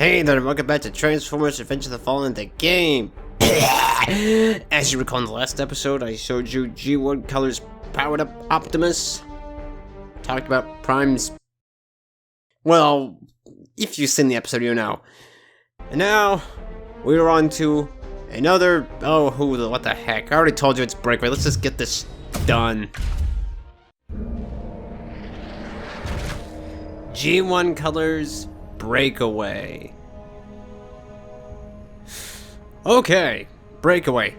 Hey there, welcome back to Transformers Revenge of the Fallen, the game. As you recall in the last episode, I showed you G1 Colors Powered Up Optimus. Talked about Prime's... Well, if you've seen the episode, you know. And now, we're on to another... what the heck. I already told you it's Breakaway. Let's just get this done. G1 Colors Breakaway. Okay, Breakaway,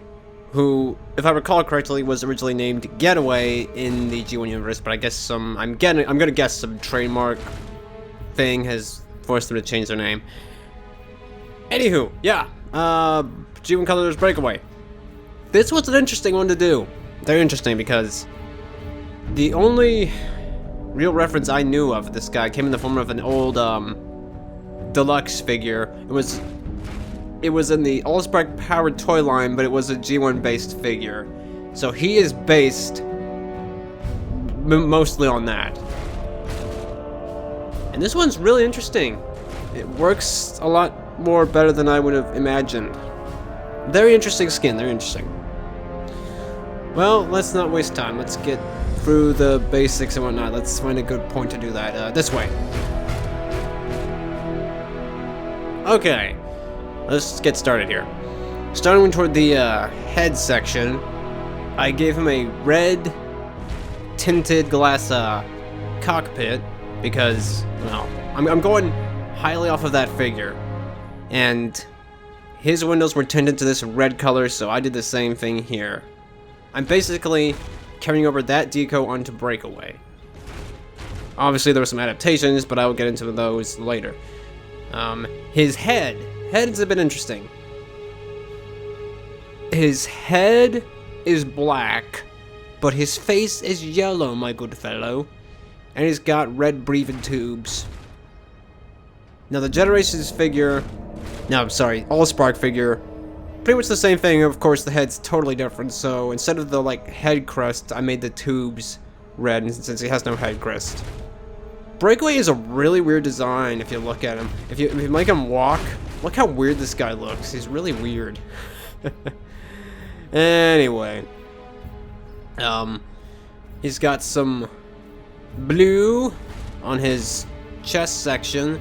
who, if I recall correctly, was originally named Getaway in the G1 universe, but I guess I'm gonna guess some trademark thing has forced them to change their name. Anywho, yeah, G1 Colors Breakaway. This was an interesting one to do. Very interesting because the only real reference I knew of this guy came in the form of an old deluxe figure. It was in the Allspark Powered toy line, but it was a G1 based figure. So he is based mostly on that. And this one's really interesting. It works a lot more better than I would have imagined. Very interesting skin, very interesting. Well, let's not waste time. Let's get through the basics and whatnot. Let's find a good point to do that. This way. Okay. Let's get started here. Starting toward the head section, I gave him a red tinted glass cockpit because, well, I'm going highly off of that figure. And his windows were tinted to this red color, so I did the same thing here. I'm basically carrying over that deco onto Breakaway. Obviously there were some adaptations, but I will get into those later. His head's a bit interesting. His head is black, but his face is yellow, my good fellow. And he's got red breathing tubes. Now the Generations figure... No, I'm sorry, Allspark figure... Pretty much the same thing, of course the head's totally different, so instead of the, head crust, I made the tubes red, since he has no head crust. Breakaway is a really weird design if you look at him. If you make him walk, look how weird this guy looks. He's really weird. Anyway. He's got some blue on his chest section.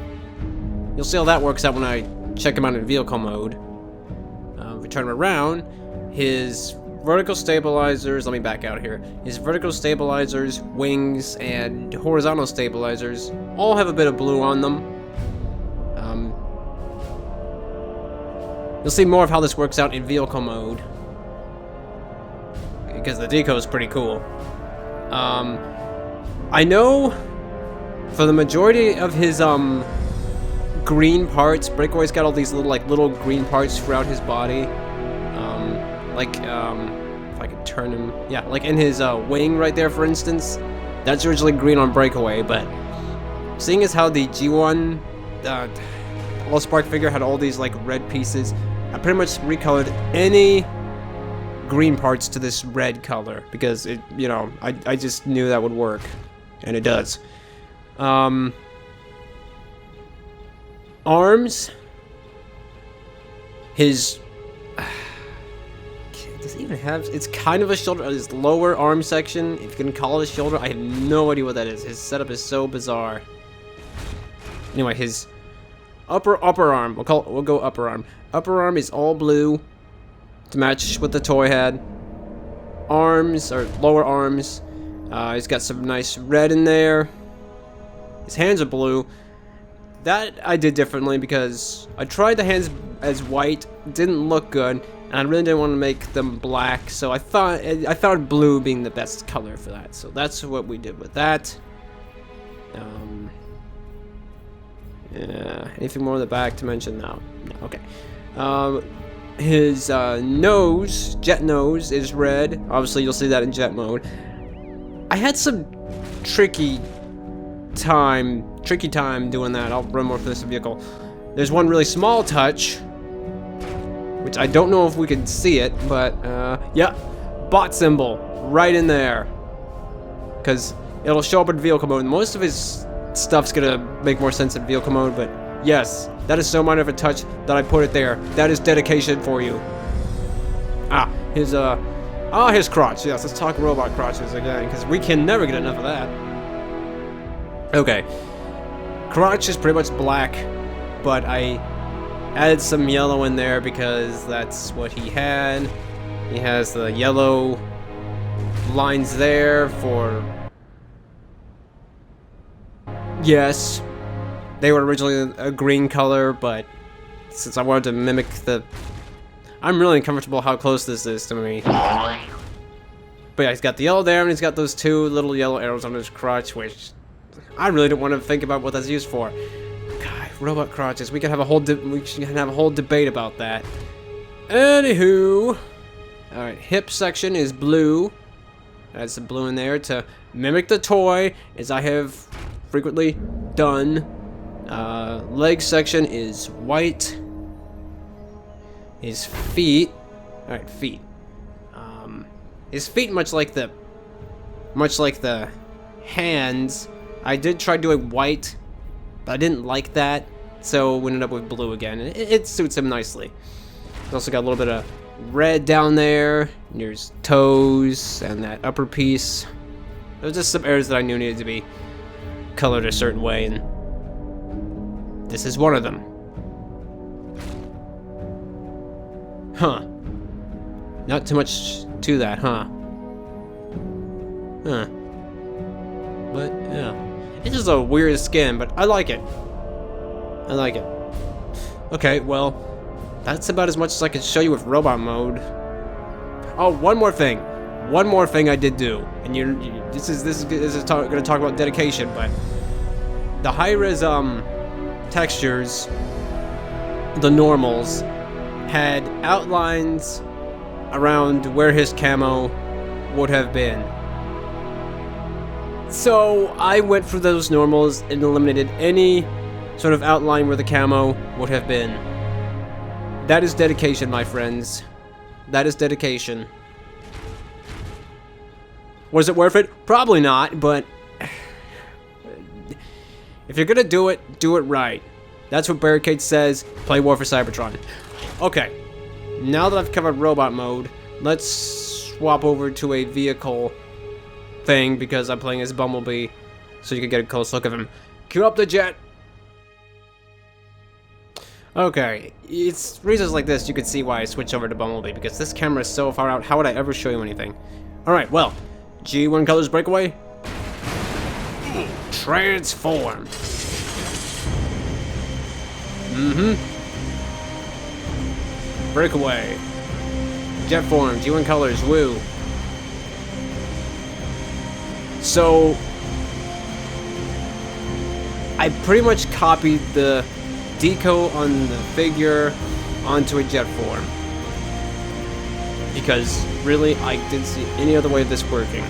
You'll see how that works out when I check him out in vehicle mode. If we turn him around, his vertical stabilizers, let me back out here. His vertical stabilizers, wings, and horizontal stabilizers all have a bit of blue on them. You'll see more of how this works out in vehicle mode, because the deco is pretty cool. I know for the majority of his green parts, Breakaway's got all these little green parts throughout his body. If I could turn him, yeah, like in his wing right there, for instance, that's originally green on Breakaway, but seeing as how the G1 Allspark figure had all these red pieces, I pretty much recolored any green parts to this red color because it, I just knew that would work, and it does. Arms. His does it even have? It's kind of a shoulder. His lower arm section, if you can call it a shoulder, I have no idea what that is. His setup is so bizarre. Anyway, his upper arm. We'll go upper arm. Upper arm is all blue to match what the toy had. Arms or lower arms. He's got some nice red in there. His hands are blue. That I did differently because I tried the hands as white, didn't look good, and I really didn't want to make them black, so I thought blue being the best color for that. So that's what we did with that. Yeah, anything more on the back to mention? No, okay. His nose, jet nose, is red. Obviously, you'll see that in jet mode. I had some tricky time doing that. I'll run more for this vehicle. There's one really small touch, which I don't know if we can see it, but yeah, bot symbol right in there, because it'll show up in vehicle mode. Most of his stuff's gonna make more sense in vehicle mode, but Yes, that is so minor of a touch that I put it there. That is dedication for you. His crotch. Yes, let's talk robot crotches again, because we can never get enough of that. Okay. Crotch is pretty much black, but I added some yellow in there because that's what he had. He has the yellow lines there for... Yes, they were originally a green color, but since I wanted to mimic the... I'm really uncomfortable how close this is to me. But yeah, he's got the yellow there, and he's got those two little yellow arrows on his crotch, which I really don't want to think about what that's used for. God, robot crotches. We should have a whole debate about that. Anywho, all right, hip section is blue. Add some blue in there to mimic the toy, as I have frequently done. Leg section is white. His feet, all right, feet. His feet, much like the hands, I did try doing white, but I didn't like that, so we ended up with blue again. It suits him nicely. He's also got a little bit of red down there near his toes and that upper piece. There was just some areas that I knew needed to be colored a certain way, and this is one of them. Huh. Not too much to that, huh? Huh. But, yeah. It's just a weird skin, but I like it. I like it. Okay, well, that's about as much as I can show you with robot mode. Oh, one more thing. One more thing I did do. And this is gonna talk about dedication, but the high-res textures, the normals, had outlines around where his camo would have been. So I went through those normals and eliminated any sort of outline where the camo would have been. That is dedication, my friends. That is dedication. Was it worth it? Probably not, but if you're gonna do it right. That's what Barricade says. Play War for Cybertron. Okay. Now that I've covered robot mode, let's swap over to a vehicle thing because I'm playing as Bumblebee, so you can get a close look of him. Cue up the jet. Okay, it's reasons like this you can see why I switch over to Bumblebee, because this camera is so far out. How would I ever show you anything? Alright, well, G1 Colors Breakaway. Transform. Breakaway. Jet form, G1 colors, woo. So, I pretty much copied the deco on the figure onto a jet form. Because, really, I didn't see any other way of this working.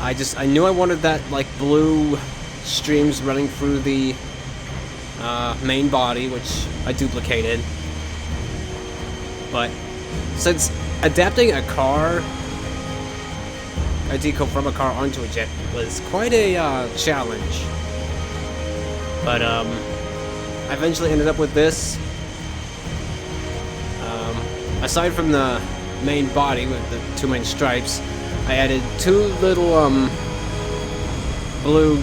I knew I wanted that, like, blue streams running through the main body, which I duplicated. But since adapting a deco from a car onto a jet was quite a challenge, but I eventually ended up with this. Aside from the main body with the two main stripes, I added two little blue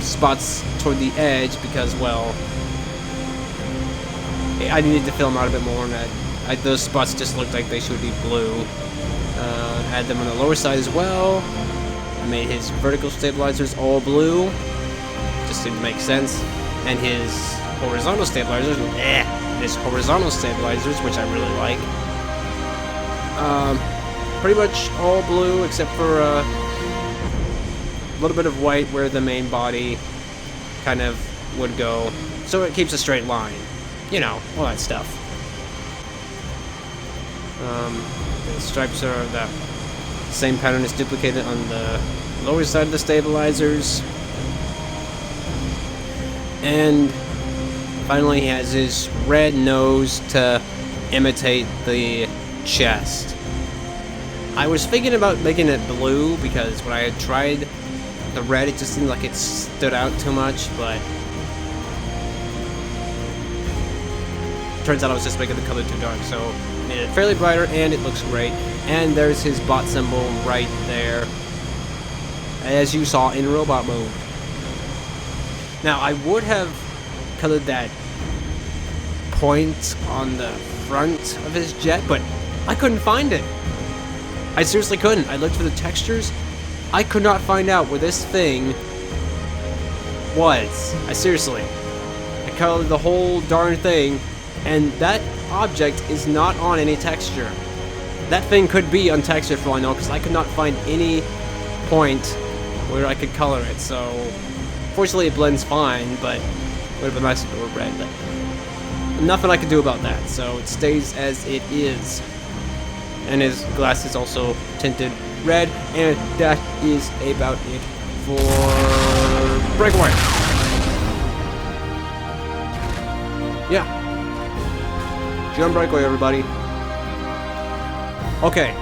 spots toward the edge because, well, I needed to fill them out a bit more, and those spots just looked like they should be blue. Add them on the lower side as well. I made his vertical stabilizers all blue, just didn't make sense, and his horizontal stabilizers, which I really like. Pretty much all blue except for a little bit of white where the main body kind of would go, so it keeps a straight line. You know, all that stuff. The stripes are the same pattern as duplicated on the lower side of the stabilizers. And finally he has his red nose to imitate the chest. I was thinking about making it blue because when I had tried the red. It just seemed like it stood out too much, but turns out I was just making the color too dark, so made it fairly brighter, and it looks great. And there's his bot symbol right there, as you saw in robot mode. Now, I would have colored that point on the front of his jet, but I couldn't find it. I seriously couldn't. I looked for the textures. I could not find out where this thing was. I colored the whole darn thing, and that object is not on any texture. That thing could be untextured for all I know, because I could not find any point where I could color it. So, fortunately, it blends fine, but it would have been nice if it were red. But nothing I can do about that, so it stays as it is. And his glass is also tinted red, and that is about it for Breakaway. Yeah. G1 Breakaway, everybody. Okay,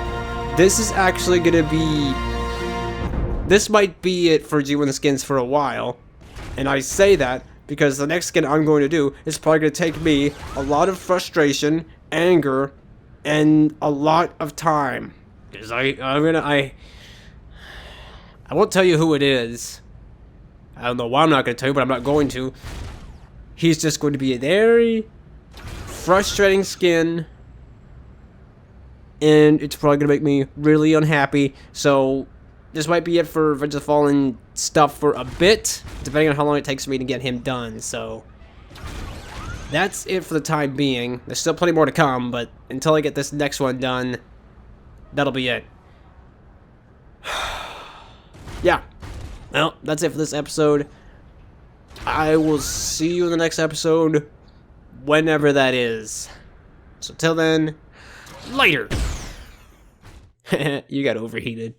this is actually gonna be... This might be it for G1 skins for a while. And I say that because the next skin I'm going to do is probably gonna take me a lot of frustration, anger, and a lot of time. Because I won't tell you who it is. I don't know why I'm not gonna tell you, but I'm not going to. He's just going to be a very frustrating skin, and it's probably gonna make me really unhappy. So this might be it for Revenge of the Fallen stuff for a bit, depending on how long it takes me to get him done. So that's it for the time being. There's still plenty more to come, but until I get this next one done, that'll be it. Yeah. Well, that's it for this episode. I will see you in the next episode, whenever that is. So till then, later. You got overheated.